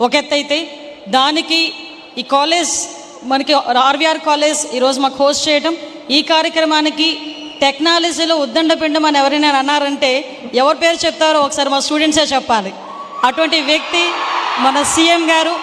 ఒక ఎత్తైతే దానికి ఈ కాలేజ్ మనకి ఆర్వీఆర్ కాలేజ్ ఈరోజు మాకు హోస్ట్ చేయటం, ఈ కార్యక్రమానికి టెక్నాలజీలో ఉద్దండపిండం అని ఎవరైనా అన్నారంటే ఎవరి పేరు చెప్తారో ఒకసారి మా స్టూడెంట్సే చెప్పాలి. అటువంటి వ్యక్తి మన సీఎం గారు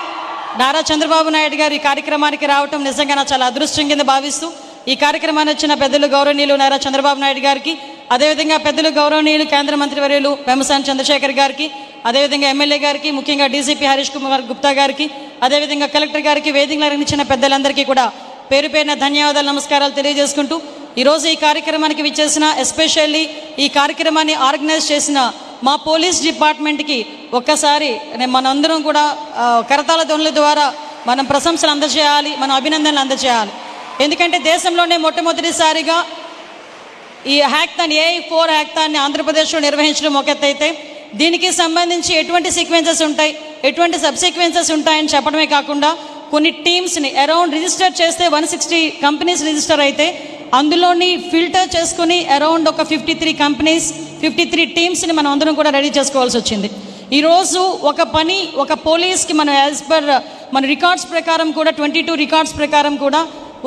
నారా చంద్రబాబు నాయుడు గారు ఈ కార్యక్రమానికి రావటం నిజంగా నా చాలా అదృష్టం కింద భావిస్తూ, ఈ కార్యక్రమాన్ని వచ్చిన పెద్దలు గౌరవనీయులు నారా చంద్రబాబు నాయుడు గారికి, అదేవిధంగా పెద్దలు గౌరవనీయులు కేంద్ర మంత్రివర్యులు పెమ్మసాని చంద్రశేఖర్ గారికి, అదేవిధంగా ఎమ్మెల్యే గారికి, ముఖ్యంగా డీసీపీ హరీష్ కుమార్ గుప్తా గారికి, అదేవిధంగా కలెక్టర్ గారికి, వేదికలు అందించిన పెద్దలందరికీ కూడా పేరు పేరున ధన్యవాదాలు, నమస్కారాలు తెలియజేసుకుంటూ, ఈరోజు ఈ కార్యక్రమానికి విచ్చేసిన, ఎస్పెషల్లీ ఈ కార్యక్రమాన్ని ఆర్గనైజ్ చేసిన మా పోలీస్ డిపార్ట్మెంట్కి ఒక్కసారి మనందరం కూడా కరతాళ ధ్వనుల ద్వారా మనం ప్రశంసలు అందజేయాలి, మనం అభినందనలు అందజేయాలి. ఎందుకంటే దేశంలోనే మొట్టమొదటిసారిగా ఈ హ్యాక్థాన్ AI4 హ్యాక్థాన్ని ఆంధ్రప్రదేశ్లో నిర్వహించడం ఒక ఎత్తైతే, దీనికి సంబంధించి ఎటువంటి సీక్వెన్సెస్ ఉంటాయి, ఎటువంటి సబ్ సీక్వెన్సెస్ ఉంటాయని చెప్పడమే కాకుండా కొన్ని టీమ్స్ని అరౌండ్ రిజిస్టర్ చేస్తే 160 కంపెనీస్ రిజిస్టర్ అయితే అందులోని ఫిల్టర్ చేసుకుని అరౌండ్ ఒక 53 కంపెనీస్ 53 టీమ్స్ని మనం అందరం కూడా రెడీ చేసుకోవాల్సి వచ్చింది. ఈరోజు ఒక పోలీస్కి మనం యాజ్ పర్ మన రికార్డ్స్ ప్రకారం కూడా 22 రికార్డ్స్ ప్రకారం కూడా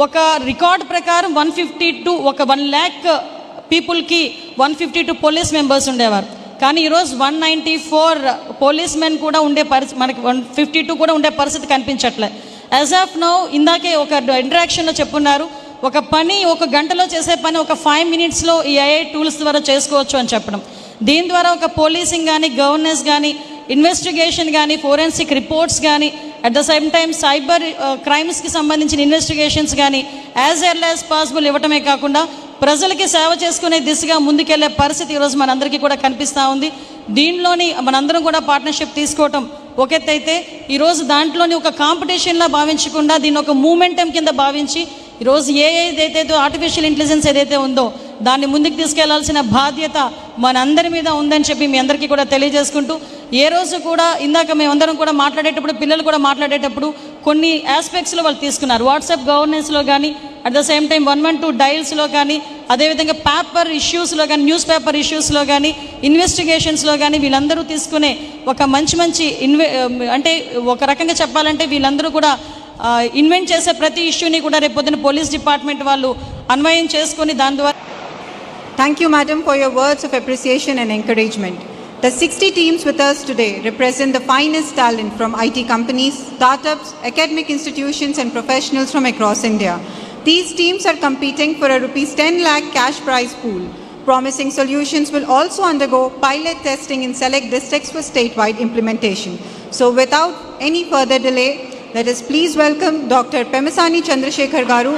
ఒక రికార్డ్ ప్రకారం 1 lakh పీపుల్కి 152 పోలీస్ మెంబర్స్ ఉండేవారు. కానీ ఈరోజు 194 పోలీస్ మెన్ కూడా ఉండే పరిస్థితి, మనకి 152 కూడా ఉండే పరిస్థితి కనిపించట్లే. యాజ్ ఆఫ్ నౌ ఇందాకే ఒక ఇంటరాక్షన్లో చెప్పున్నారు, ఒక గంటలో చేసే పని ఒక 5 minutesలో ఈ AI టూల్స్ ద్వారా చేసుకోవచ్చు అని చెప్పడం. దీని ద్వారా ఒక పోలీసింగ్ కానీ, గవర్నెన్స్ కానీ, ఇన్వెస్టిగేషన్ కానీ, ఫోరెన్సిక్ రిపోర్ట్స్ కానీ, at the same time cyber క్రైమ్స్కి సంబంధించిన ఇన్వెస్టిగేషన్స్ కానీ యాజ్ ఎర్లీ యాజ్ పాసిబుల్ ఇవ్వటమే కాకుండా ప్రజలకి సేవ చేసుకునే దిశగా ముందుకెళ్లే పరిస్థితి ఈరోజు మనందరికీ కూడా కనిపిస్తూ ఉంది. దీనిలోని మనందరం కూడా పార్ట్నర్షిప్ తీసుకోవటం ఒక ఎత్తైతే, ఈరోజు దాంట్లోని ఒక కాంపిటీషన్లా భావించకుండా దీన్ని ఒక మూమెంటం కింద భావించి ఈరోజు ఏదైతే ఆర్టిఫిషియల్ ఇంటెలిజెన్స్ ఏదైతే ఉందో దాన్ని ముందుకు తీసుకెళ్లాల్సిన బాధ్యత మనందరి మీద ఉందని చెప్పి మీ అందరికీ కూడా తెలియజేసుకుంటూ, ఏ రోజు కూడా ఇందాక మేమందరం కూడా మాట్లాడేటప్పుడు, పిల్లలు కూడా మాట్లాడేటప్పుడు కొన్ని ఆస్పెక్ట్స్లో వాళ్ళు తీసుకున్నారు. వాట్సాప్ గవర్నెన్స్లో కానీ, అట్ ద సేమ్ టైం 112 డైల్స్లో కానీ, అదేవిధంగా పేపర్ ఇష్యూస్లో కానీ, న్యూస్ పేపర్ ఇష్యూస్లో కానీ, ఇన్వెస్టిగేషన్స్లో కానీ వీళ్ళందరూ తీసుకునే ఒక మంచి అంటే ఒక రకంగా చెప్పాలంటే వీళ్ళందరూ కూడా ఇన్వెంట్ చేసే ప్రతి ఇష్యూని కూడా రేపొద్దున పోలీస్ డిపార్ట్మెంట్ వాళ్ళు అన్వయం చేసుకొని దాని ద్వారా. Thank you, madam, for your words of appreciation and encouragement. The 60 teams with us today represent the finest talent from IT companies, startups, academic institutions and professionals from across India. These teams are competing for a rupees 10 lakh cash prize pool. Promising solutions will also undergo pilot testing in select districts for statewide implementation. So without any further delay, let us please welcome Dr. Pemmasani Chandrasekhar Garu,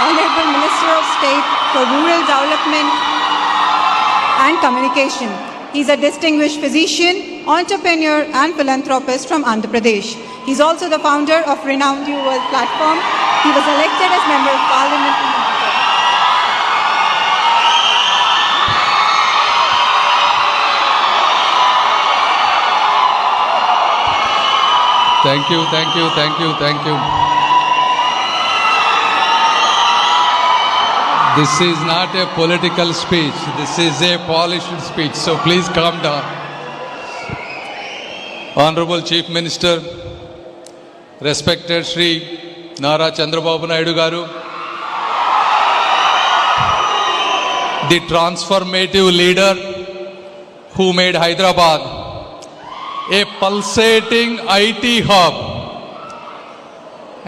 Honorable Minister of State for Rural Development and Communication. He is a distinguished physician, entrepreneur and philanthropist from Andhra Pradesh. He is also the founder of renowned New World Platform. He was elected as Member of Parliament in Andhra. Thank you. This is not a political speech. This is a polished speech. So please calm down. Honorable Chief Minister, respected Shri Nara Chandrababu Naidu Garu, the transformative leader who made Hyderabad a pulsating IT hub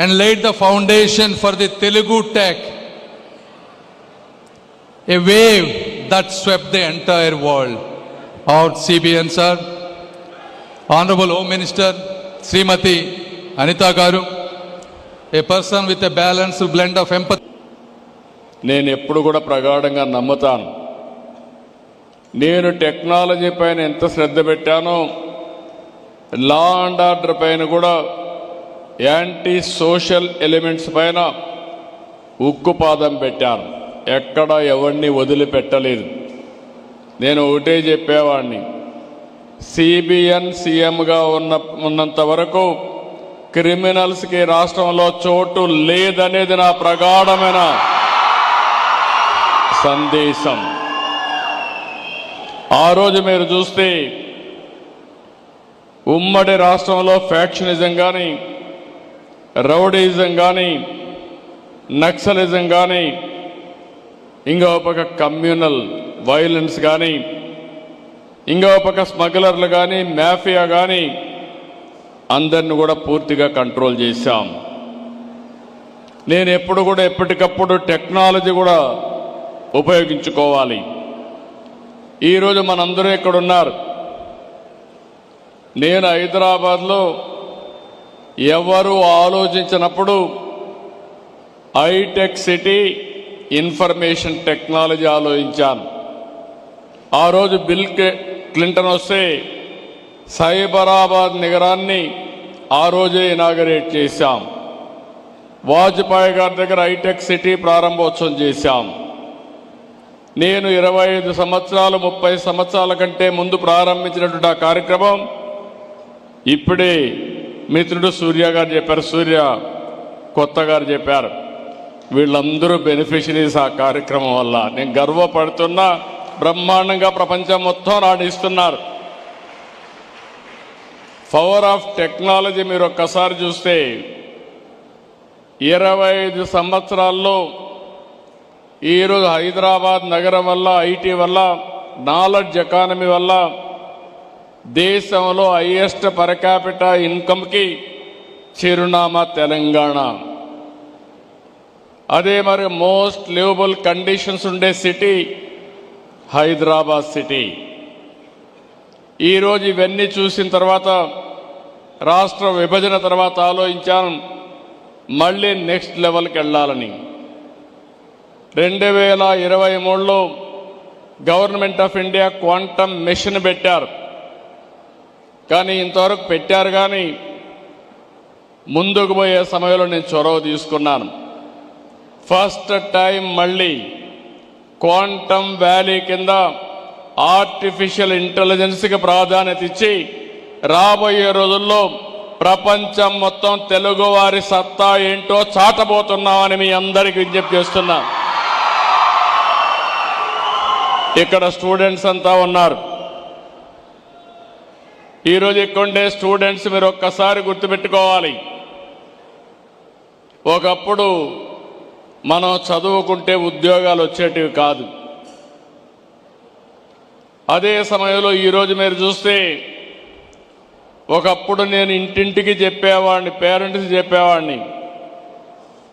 and laid the foundation for the Telugu tech, a wave that swept the entire world. Our CBN sir, Honorable Home Minister Srimati Anita Garu, a person with a balanced blend of empathy. నేను ఎప్పుడు కూడా ప్రగాఢంగా నమ్ముతాను. నేను technology పైన ఎంత శ్రద్ధ పెట్టానో law and order పైన కూడా, యాంటీ సోషల్ ఎలిమెంట్స్ పైన ఉక్కుపాదం పెట్టాను. ఎక్కడ ఎవరిని వదిలిపెట్టలేదు. నేను ఒకటే చెప్పేవాడిని, సిబిఎన్ సీఎంగా ఉన్నంత వరకు క్రిమినల్స్కి రాష్ట్రంలో చోటు లేదనేది నా ప్రగాఢమైన సందేశం. ఆ రోజు మీరు చూస్తే ఉమ్మడి రాష్ట్రంలో ఫ్యాక్షనిజం కానీ, రౌడీజం కానీ, నక్సలిజం కానీ, ఇంకో పక్క కమ్యూనల్ వైలెన్స్ కానీ, ఇంకో పక్క స్మగ్లర్లు కానీ, మాఫియా కానీ, అందరిని కూడా పూర్తిగా కంట్రోల్ చేశాం. నేను ఎప్పుడు కూడా ఎప్పటికప్పుడు టెక్నాలజీ కూడా ఉపయోగించుకోవాలి. ఈరోజు మనందరూ ఇక్కడ ఉన్నారు. నేను హైదరాబాద్లో ఎవరు ఆలోచించినప్పుడు హైటెక్ సిటీ, ఇన్ఫర్మేషన్ టెక్నాలజీ ఆలోచించాను. ఆ రోజు బిల్ క్లింటన్ వస్తే సైబరాబాద్ నగరాన్ని ఆ రోజే ఇనాగరేట్ చేశాం. వాజ్పేయి గారి దగ్గర హైటెక్ సిటీ ప్రారంభోత్సవం చేశాం. నేను 25 సంవత్సరాలు 30 సంవత్సరాల కంటే ముందు ప్రారంభించినటువంటి ఆ కార్యక్రమం ఇప్పుడే మిత్రుడు సూర్య గారు చెప్పారు, సూర్య కొత్త గారు చెప్పారు. వీళ్ళందరూ బెనిఫిషరీస్ ఆ కార్యక్రమం వల్ల. నేను గర్వపడుతున్నా. బ్రహ్మాండంగా ప్రపంచం మొత్తం రాణిస్తున్నారు. పవర్ ఆఫ్ టెక్నాలజీ మీరు ఒక్కసారి చూస్తే 25 సంవత్సరాల్లో ఈరోజు హైదరాబాద్ నగరం వల్ల, ఐటీ వల్ల, నాలెడ్జ్ ఎకానమీ వల్ల దేశంలో హైయెస్ట్ పర్ క్యాపిటా ఇన్కమ్కి చిరునామా తెలంగాణ. అదే మరి మోస్ట్ లివబుల్ కండిషన్స్ ఉండే సిటీ హైదరాబాద్ సిటీ. ఈరోజు ఇవన్నీ చూసిన తర్వాత రాష్ట్ర విభజన తర్వాత ఆలోచించాను మళ్ళీ నెక్స్ట్ లెవెల్కి వెళ్ళాలని. 2023లో government of India quantum mission పెట్టారు. కానీ ఇంతవరకు పెట్టారు కానీ ముందుకు పోయే సమయంలో నేను చొరవ తీసుకున్నాను. ఫస్ట్ టైం మళ్ళీ క్వాంటమ్ వ్యాలీ కింద ఆర్టిఫిషియల్ ఇంటెలిజెన్స్కి ప్రాధాన్యత ఇచ్చి రాబోయే రోజుల్లో ప్రపంచం మొత్తం తెలుగువారి సత్తా ఏంటో చాటబోతున్నామని మీ అందరికీ విజ్ఞప్తి చేస్తున్నా. ఇక్కడ స్టూడెంట్స్ అంతా ఉన్నారు. ఈరోజు ఇక్కడ స్టూడెంట్స్ మీరు ఒక్కసారి గుర్తుపెట్టుకోవాలి. ఒకప్పుడు మనం చదువుకుంటే ఉద్యోగాలు వచ్చేటివి కాదు. అదే సమయంలో ఈరోజు మీరు చూస్తే ఒకప్పుడు నేను ఇంటింటికి చెప్పేవాడిని, పేరెంట్స్ చెప్పేవాడిని.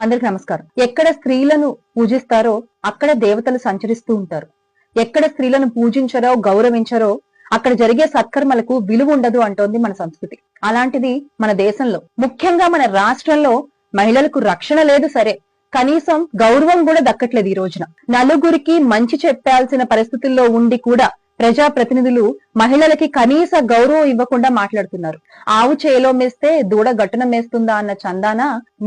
అందరికి నమస్కారం. ఎక్కడ స్త్రీలను పూజిస్తారో అక్కడ దేవతలు సంచరిస్తూ ఉంటారు. ఎక్కడ స్త్రీలను పూజించరో, గౌరవించరో అక్కడ జరిగే సత్కర్మలకు విలువ ఉండదు అంటోంది మన సంస్కృతి. అలాంటిది మన దేశంలో, ముఖ్యంగా మన రాష్ట్రంలో మహిళలకు రక్షణ లేదు. సరే, కనీసం గౌరవం కూడా దక్కట్లేదు. ఈ రోజున నలుగురికి మంచి చెప్పాల్సిన పరిస్థితుల్లో ఉండి కూడా ప్రజాప్రతినిధులు మహిళలకి కనీస గౌరవం ఇవ్వకుండా మాట్లాడుతున్నారు. ఆవు చేలో మేస్తే దూడ గట్టున మేస్తుందా అన్న చందాన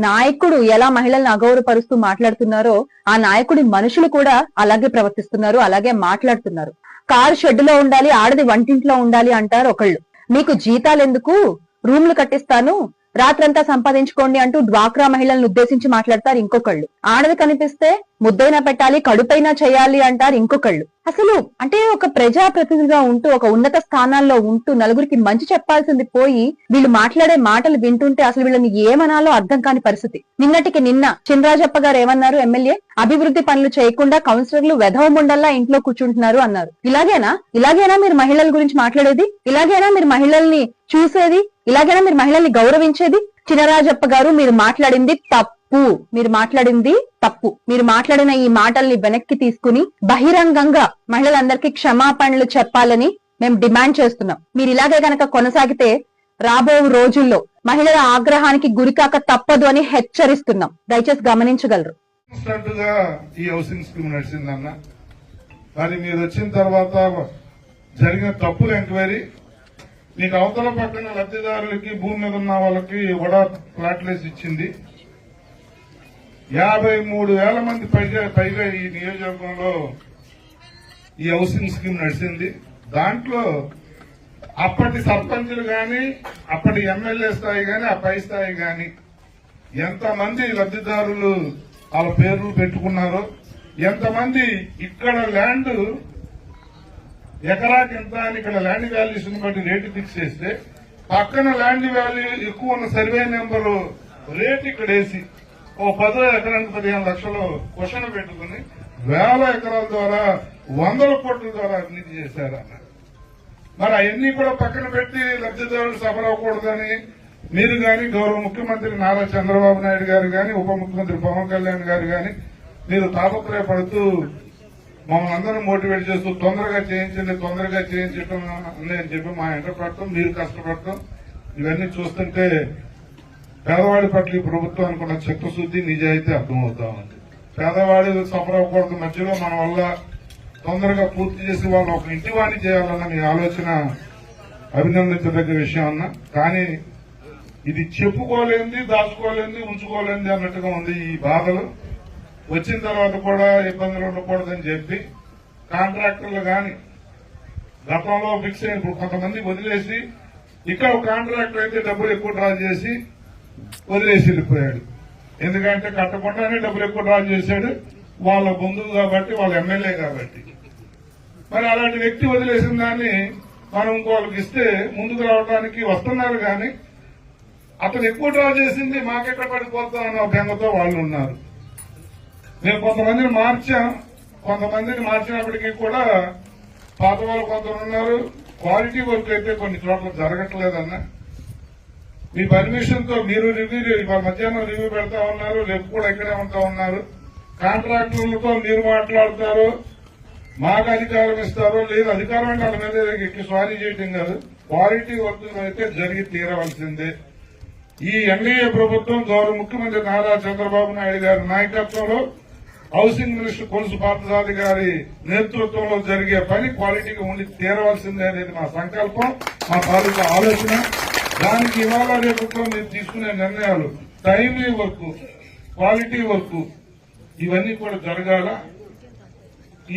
నాయకుడు ఎలా మహిళల్ని అగౌరవపరుస్తూ మాట్లాడుతున్నారో ఆ నాయకుడి మనుషులు కూడా అలాగే ప్రవర్తిస్తున్నారు, అలాగే మాట్లాడుతున్నారు. కారు షెడ్డులో ఉండాలి, ఆడది వంటింట్లో ఉండాలి అంటారు ఒకళ్ళు. మీకు జీతాలు ఎందుకు, రూమ్లు కట్టిస్తాను, రాత్రంతా సంపాదించుకోండి అంటూ డ్వాక్రా మహిళలను ఉద్దేశించి మాట్లాడతారు ఇంకొకళ్ళు. ఆడది కనిపిస్తే ముద్దైనా పెట్టాలి, కడుపైనా చేయాలి అంటారు ఇంకొకళ్ళు. అసలు అంటే ఒక ప్రజాప్రతినిధిగా ఉంటూ, ఒక ఉన్నత స్థానాల్లో ఉంటూ నలుగురికి మంచి చెప్పాల్సింది పోయి వీళ్ళు మాట్లాడే మాటలు వింటుంటే అసలు వీళ్ళని ఏమనాలో అర్థం కాని పరిస్థితి. నిన్నటికి నిన్న చినరాజప్ప గారు ఏమన్నారు? ఎమ్మెల్యే అభివృద్ధి పనులు చేయకుండా కౌన్సిలర్లు వెధవ ముండల్లా ఇంట్లో కూర్చుంటున్నారు అన్నారు. ఇలాగేనా మీరు మహిళల గురించి మాట్లాడేది? ఇలాగేనా మీరు మహిళల్ని చూసేది? ఇలాగైనా మీరు మహిళల్ని గౌరవించేది? చినరాజప్ప గారు, మీరు మాట్లాడింది తప్పు. మీరు మాట్లాడిన ఈ మాటల్ని వెనక్కి తీసుకుని బహిరంగంగా మహిళలందరికీ క్షమాపణలు చెప్పాలని మేము డిమాండ్ చేస్తున్నాం. మీరు ఇలాగే గనక కొనసాగితే రాబో రోజుల్లో మహిళల ఆగ్రహానికి గురికాక తప్పదు అని హెచ్చరిస్తున్నాం. దయచేసి గమనించగలరు. ఈ హౌసింగ్ స్కీమ్ నడిచిందన్న, మరి మీరు వచ్చిన తర్వాత జరిగిన తప్పుల ఎంక్వైరీ, నీకు అవతల పక్కన లబ్ధిదారులకి, భూమి మీద ఉన్న వాళ్ళకి కూడా ఫ్లాట్లేసి ఇచ్చింది. 53,000 మంది పైగా ఈ నియోజకవర్గంలో ఈ హౌసింగ్ స్కీమ్ నడిచింది. దాంట్లో అప్పటి సర్పంచులు కానీ అప్పటి ఎమ్మెల్యే స్థాయి కానీ ఆ పై స్థాయి కానీ ఎంతమంది లబ్ధిదారులు వాళ్ళ పేర్లు పెట్టుకున్నారో, ఎంతమంది ఇక్కడ ల్యాండ్ ఎకరాకి ఎంత అని ఇక్కడ ల్యాండ్ వాల్యూస్ బట్టి రేటు ఫిక్స్ చేస్తే పక్కన ల్యాండ్ వాల్యూ ఎక్కువ ఉన్న సర్వే నెంబరు రేట్ ఇక్కడ వేసి ఓ 10 ఎకరానికి 15 లక్షలు క్వశ్చన్ పెట్టుకుని వేల ఎకరాల ద్వారా 100 కోట్ల ద్వారా అభివృద్ధి చేశారన్న. మరి అవన్నీ కూడా పక్కన పెట్టి లబ్ధిదారులు సఫలవకూడదని మీరు గాని గౌరవ ముఖ్యమంత్రి నారా చంద్రబాబు నాయుడు గారు గాని ఉప ముఖ్యమంత్రి పవన్ కళ్యాణ్ గారు గాని మీరు తాపత్రయపడుతూ మమ్మల్ని అందరూ మోటివేట్ చేస్తూ తొందరగా చేయించడం అని చెప్పి మా ఎంట పడతాం, మీరు కష్టపడతాం. ఇవన్నీ చూస్తుంటే పేదవాడి పట్ల ఈ ప్రభుత్వానికి ఉన్న చిత్తశుద్ధి నిజాయితీ అర్థమవుతా ఉంది. పేదవాడి సఫర్ అవ్వకూడదు, మధ్యలో మన వల్ల తొందరగా పూర్తి చేసి వాళ్ళు ఒక ఇంటి వాణి చేయాలన్న మీ ఆలోచన అభినందించదగ్గ విషయం అన్న. కానీ ఇది చెప్పుకోలేంది, దాచుకోలేంది, ఉంచుకోలేంది అన్నట్టుగా ఉంది. ఈ బాధలు వచ్చిన తర్వాత కూడా ఇబ్బందులు ఉండకూడదని చెప్పి కాంట్రాక్టర్లు గాని గతంలో ఫిక్స్ అయిన ఇప్పుడు కొంతమంది వదిలేసి ఇక్కడ కాంట్రాక్టర్ అయితే డబ్బులు ఎక్కువ డ్రా చేసి వదిలేసి వెళ్ళిపోయాడు. ఎందుకంటే కట్టకుండానే డబ్బులు ఎక్కువ డ్రా చేశాడు, వాళ్ళ బంధువు కాబట్టి, వాళ్ళ ఎమ్మెల్యే కాబట్టి. మరి అలాంటి వ్యక్తి వదిలేసిన దాన్ని మనం ఇంకోళ్ళకి ఇస్తే ముందుకు రావడానికి వస్తున్నారు కానీ అతను ఎక్కువ డ్రా చేసింది మాకెక్కడ పడిపోతాం అన్న బెంగతో వాళ్ళు ఉన్నారు. మేము కొంతమందిని మార్చినప్పటికీ కూడా పాత వాళ్ళు కొందరు ఉన్నారు. క్వాలిటీ వర్క్ అయితే కొన్ని చోట్ల జరగట్లేదన్న. మీ పర్మిషన్ తో మీరు రివ్యూ ఇవాళ మధ్యాహ్నం రివ్యూ పెడతా ఉన్నారు, రేపు కూడా ఇక్కడే ఉంటా ఉన్నారు. కాంట్రాక్టర్లతో మీరు మాట్లాడతారు, మాకు అధికారం ఇస్తారు, లేదు అధికారం అంటే వాళ్ళ మీద ఎక్కి స్వారీ చేయటం కాదు, క్వాలిటీ వర్క్ అయితే జరిగి తీరవలసిందే. ఈ ఎన్డీఏ ప్రభుత్వం గౌరవ ముఖ్యమంత్రి నారా చంద్రబాబు నాయుడు గారి నాయకత్వంలో హౌసింగ్ మినిస్టర్ కొలుసు పార్థసారథి గారి నేతృత్వంలో జరిగే పని క్వాలిటీగా ఉండి తీరవలసిందే అనేది మా సంకల్పం, మా తాలూకా ఆలోచన. దానికి ఇవాళ రేపు మీరు తీసుకునే నిర్ణయాలు టైమ్లీ వర్క్, క్వాలిటీ వర్క్ ఇవన్నీ కూడా జరగాల.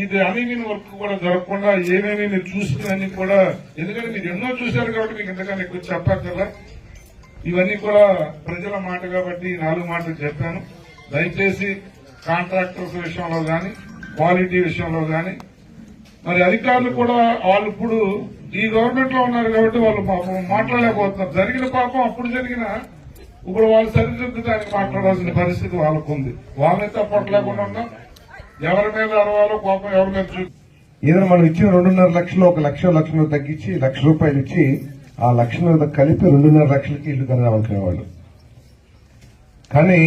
ఇది అనిగిన వర్క్ కూడా జరగకుండా ఏమేమి మీరు చూసుకుని కూడా, ఎందుకంటే మీరు ఎన్నో చూశారు కాబట్టి మీకు ఎందుకని ఎక్కువ చెప్పక్కర్లా. ఇవన్నీ కూడా ప్రజల మాట కాబట్టి 4 మాటలు చెప్పాను. దయచేసి కాంట్రాక్టర్స్ విషయంలో గాని, క్వాలిటీ విషయంలో గాని, మరి అధికారులు కూడా వాళ్ళు ఇప్పుడు ఈ గవర్నమెంట్ లో ఉన్నారు కాబట్టి వాళ్ళు పాపం మాట్లాడలేకపోతున్నారు. జరిగిన పాపం అప్పుడు జరిగిన ఇప్పుడు వాళ్ళు సరిదిద్దడానికి మాట్లాడాల్సిన పరిస్థితి వాళ్ళకు ఉంది. వాళ్ళని తప్పట్లేకుండా ఉన్నాం. ఎవరి మీద అరవాలో కోపం ఎవరి మీద ఏదైనా మనం ఇచ్చిన 2.5 లక్షలు 1 లక్ష తగ్గించి ₹1,00,000 ఇచ్చి ఆ 1,00,000 మీద కలిపి 2.5 లక్షలకి ఇల్లు కడదామనుకునేవాళ్ళు. కానీ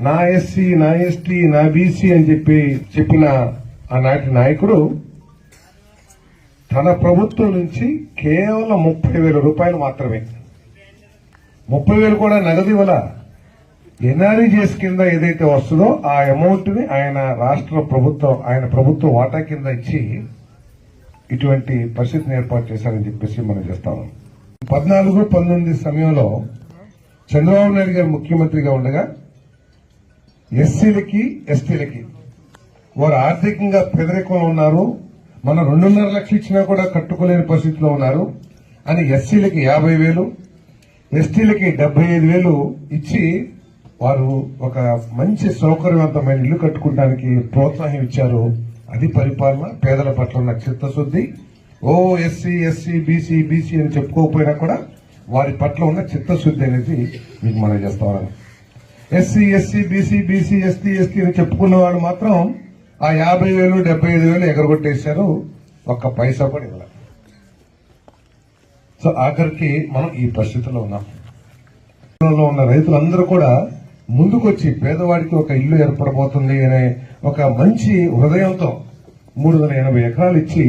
నా ఎస్సీ, నా ఎస్టీ, నా బీసీ అని చెప్పిన ఆనాటి నాయకుడు తన ప్రభుత్వం నుంచి కేవలం ₹30,000 మాత్రమే, 30,000 కూడా నగదు ఇవ్వాల, ఎన్ఆర్ఈజీఎస్ కింద ఏదైతే వస్తుందో ఆ అమౌంట్ ని ఆయన రాష్ట్ర ప్రభుత్వం, ఆయన ప్రభుత్వ వాటా కింద ఇచ్చి ఇటువంటి పరిస్థితిని ఏర్పాటు చేశారని చెప్పేసి మనం చేస్తాము. 14-19 సమయంలో చంద్రబాబు నాయుడు గారు ముఖ్యమంత్రిగా ఉండగా ఎస్సీలకి, ఎస్టీలకి వారు ఆర్థికంగా పేదరికంలో ఉన్నారు, మనం 2.5 లక్షలు ఇచ్చినా కూడా కట్టుకోలేని పరిస్థితిలో ఉన్నారు అని ఎస్సీలకి 50,000, ఎస్టీలకి 75,000 ఇచ్చి వారు ఒక మంచి సౌకర్యవంతమైన ఇల్లు కట్టుకోవడానికి ప్రోత్సాహం ఇచ్చారు. అది పరిపాలన, పేదల పట్ల ఉన్న చిత్తశుద్ధి. ఎస్సీ బీసీ అని చెప్పుకోకపోయినా కూడా వారి పట్ల ఉన్న చిత్తశుద్ధి అనేది మీకు మనం చేస్తా ఉన్నాను. ఎస్సీ బీసీ ఎస్టీ అని చెప్పుకున్న వాళ్ళు మాత్రం ఆ 50,000 75,000 ఎగరగొట్టేశారు, ఒక్క పైసా కూడా ఇవ్వాలి. సో ఆఖరికి మనం ఈ పరిస్థితిలో ఉన్నాం. ఉన్న రైతులందరూ కూడా ముందుకొచ్చి పేదవాడికి ఒక ఇల్లు ఏర్పడబోతుంది అనే ఒక మంచి హృదయంతో 380 ఎకరాలు ఇచ్చి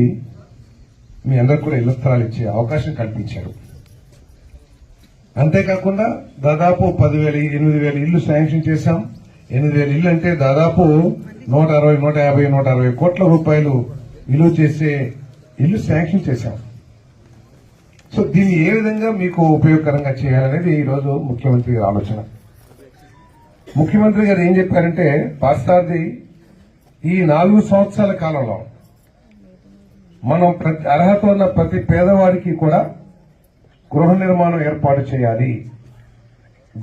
మీ అందరికి కూడా ఇళ్ల స్థలాలు ఇచ్చే అవకాశం కల్పించారు. అంతేకాకుండా దాదాపు 10,000, 8,000 ఇళ్లు శాంక్షన్ చేశాం. 8,000 ఇళ్లు అంటే దాదాపు 160, 150, 160 కోట్ల రూపాయలు విలువ చేసే ఇల్లు శాంక్షన్ చేశాం. సో దీన్ని ఏ విధంగా మీకు ఉపయోగకరంగా చేయాలనేది ఈ రోజు ముఖ్యమంత్రి గారి ఆలోచన. ముఖ్యమంత్రి గారు ఏం చెప్పారంటే, పార్థసారథి ఈ 4 సంవత్సరాల కాలంలో మనం అర్హత ఉన్న ప్రతి పేదవాడికి కూడా గృహ నిర్మాణం ఏర్పాటు చేయాలి.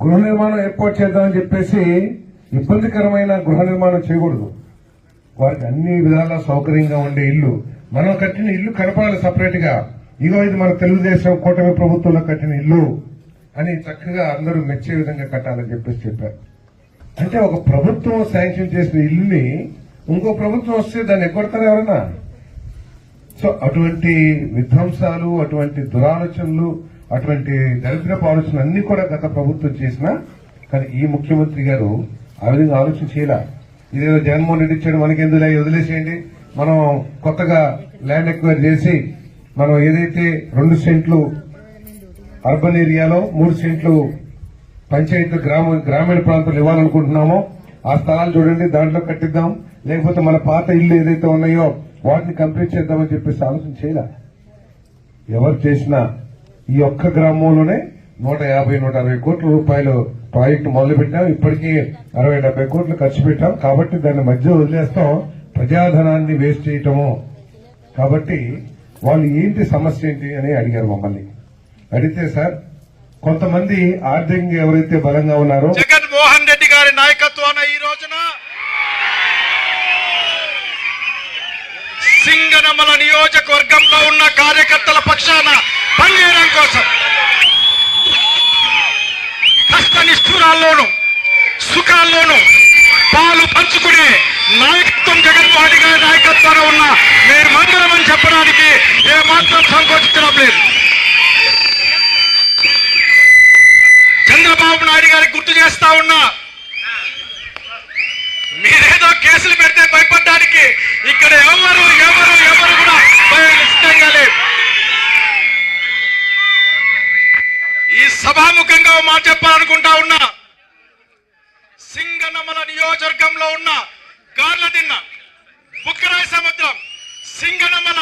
గృహ నిర్మాణం ఏర్పాటు చేద్దామని చెప్పేసి ఇబ్బందికరమైన గృహ నిర్మాణం చేయకూడదు. వారికి అన్ని విధాలా సౌకర్యంగా ఉండే ఇల్లు, మనం కట్టిన ఇల్లు కనపడాలి సపరేట్ గా. ఇగో ఇది మన తెలుగుదేశం కూటమి ప్రభుత్వంలో కట్టిన ఇల్లు అని చక్కగా అందరూ మెచ్చే విధంగా కట్టాలని చెప్పేసి చెప్పారు. అంటే ఒక ప్రభుత్వం శాంక్షన్ చేసిన ఇల్లుని ఇంకో ప్రభుత్వం వస్తే దాన్ని ఎగ్గొడతారు ఎవరన్నా? సో అటువంటి విధ్వంసాలు, అటువంటి దురాలోచనలు, అటువంటి దరిద్రపు ఆలోచనలు అన్ని కూడా గత ప్రభుత్వం చేసిన, కానీ ఈ ముఖ్యమంత్రి గారు ఆ విధంగా ఆలోచన చేయాల. ఇదేదో జగన్మోహన్ రెడ్డి ఇచ్చాడు మనకెందులే వదిలేసేయండి, మనం కొత్తగా ల్యాండ్ ఎక్వైర్ చేసి మనం ఏదైతే 2 సెంట్లు అర్బన్ ఏరియాలో 3 సెంట్లు పంచాయతీ గ్రామీణ ప్రాంతాలు ఇవ్వాలనుకుంటున్నామో ఆ స్థలాలు చూడండి, దాంట్లో కట్టిద్దాం, లేకపోతే మన పాత ఇల్లు ఏదైతే ఉన్నాయో వాటిని కంప్లీట్ చేద్దామని చెప్పేసి ఆలోచన చేయాల. ఎవరు చేసినా ఈ ఒక్క గ్రామంలోనే 150-160 కోట్ల రూపాయలు ప్రాజెక్టు మొదలు పెట్టాం. ఇప్పటికీ 60-70 కోట్లు ఖర్చు పెట్టాం. కాబట్టి దాన్ని మధ్య వదిలేస్తాం, ప్రజాధనాన్ని వేస్ట్ చేయటము. కాబట్టి వాళ్ళు ఏంటి సమస్య ఏంటి అని అడిగారు మమ్మల్ని. అడిగితే సార్, కొంతమంది ఆర్థికంగా ఎవరైతే బలంగా ఉన్నారో జగన్మోహన్ రెడ్డి గారి నాయకత్వాన ఈ రోజున సింగనమల నియోజకవర్గంలో ఉన్న కార్యకర్తల పక్షాన పనిచేయడం కోసం కష్ట నిష్ఠురాల్లోనూ సుఖాల్లోనూ పాలు పంచుకునే నాయకత్వం జగన్మోహన్ రెడ్డి గారి నాయకత్వాన ఉన్న మీరు మందరం అని చెప్పడానికి ఏమాత్రం సంకోచించడం లేదు. చంద్రబాబు నాయుడు గారికి గుర్తు చేస్తా ఉన్నా, మీరేదో కేసులు పెడితే భయపడడానికి ఇక్కడ ఎవరు కూడా ఇష్టంగా లేదు. ఈ సభాముఖంగా మాట చెప్పాలనుకుంటా ఉన్నా, సింగనమల నియోజకవర్గంలో ఉన్న గార్లదిన్న, బుక్కరాయ సముద్రం, సింగనమల,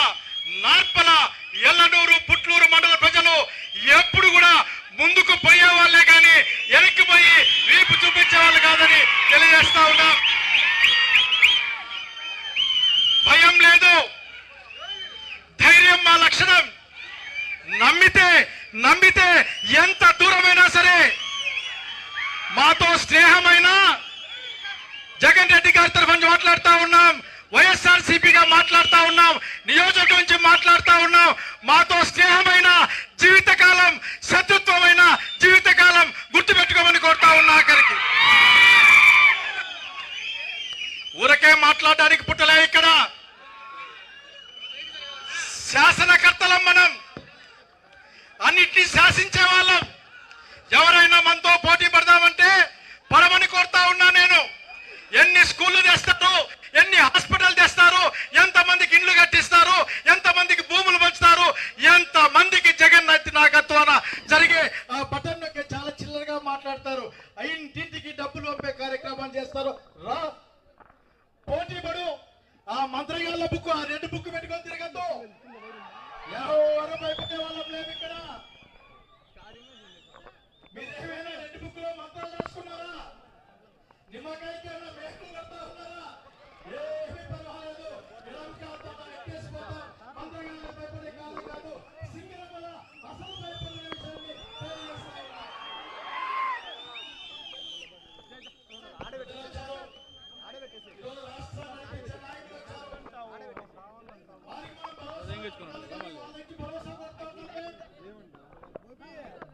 నార్పల, ఎల్లనూరు, పుట్లూరు మండల ప్రజలు ఎప్పుడు కూడా ముందుకు పోయే వాళ్ళే కానీ వెనక్కి పోయి వీపు చూపించే వాళ్ళు కాదని తెలియజేస్తా ఉన్నా. భయం లేదు, ధైర్యం మా లక్షణం. నమ్మితే ఎంత దూరమైనా సరే, మాతో స్నేహమైన జగన్ రెడ్డి గారి తరఫున మాట్లాడుతా ఉన్నాం, వైఎస్ఆర్సీపీగా మాట్లాడుతా ఉన్నాం, నియోజకవర్గం నుంచి మాట్లాడుతా ఉన్నాం. మాతో స్నేహమైన జీవితకాలం, శత్రుత్వమైన జీవితకాలం గుర్తుపెట్టుకోమని కోరుతా ఉన్నా. ఆఖరికి ఊరకే మాట్లాడడానికి పుట్టలే, ఇక్కడ శాసనకర్తలం మనం, అన్నిటినీ శాసించే వాళ్ళం. ఎవరైనా మనతో పోటీ పడదామంటే పడమని కోరుతా ఉన్నా నేను. ఎన్ని స్కూళ్లు తెస్తారు, ఎన్ని హాస్పిటల్ తెస్తారు, ఎంతమందికి ఇండ్లు కట్టిస్తారు, ఎంతమందికి భూములు పంచుతారు, ఎంతమందికి జగన్ నాయకత్వాన జరిగే బటన్ నొక్కి చాలా చిల్లరగా మాట్లాడతారు. ఇంటింటికి డబ్బులు పంపే కార్యక్రమాలు చేస్తారు. రా పోటీ పడు, ఆ మంత్రిగాళ్ళ బుక్, ఆ రెడ్ బుక్ పెట్టుకొని తిరగద్దు. ఎవరు భయపడే వాళ్ళం లేదు ఇక్కడ. మీరేమైనా రెడ్ బుక్ లో మంత్రాలు రాసుకున్నారా? నిమ్మకాయకి ఏమైనా మేకలు కడతా ఉన్నారా? ఏమీ పర్వాలేదు, ఎక్కేసిపోతాం. మంత్రిగాళ్ళ భయపడే కాదు కాదు, సింగనమల అసలు భయపడే విషయాన్ని తెలియజేస్తా ఉన్నా. ఈరోజు రాష్ట్రాన్ని నడిపించే నాయకులు వచ్చారు. వారికి మనం భరోసా కొడతా ఉన్నాం.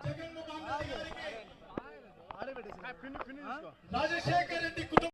జగన్మోహన్ రెడ్డి గారికి రాజశేఖర్ రెడ్డి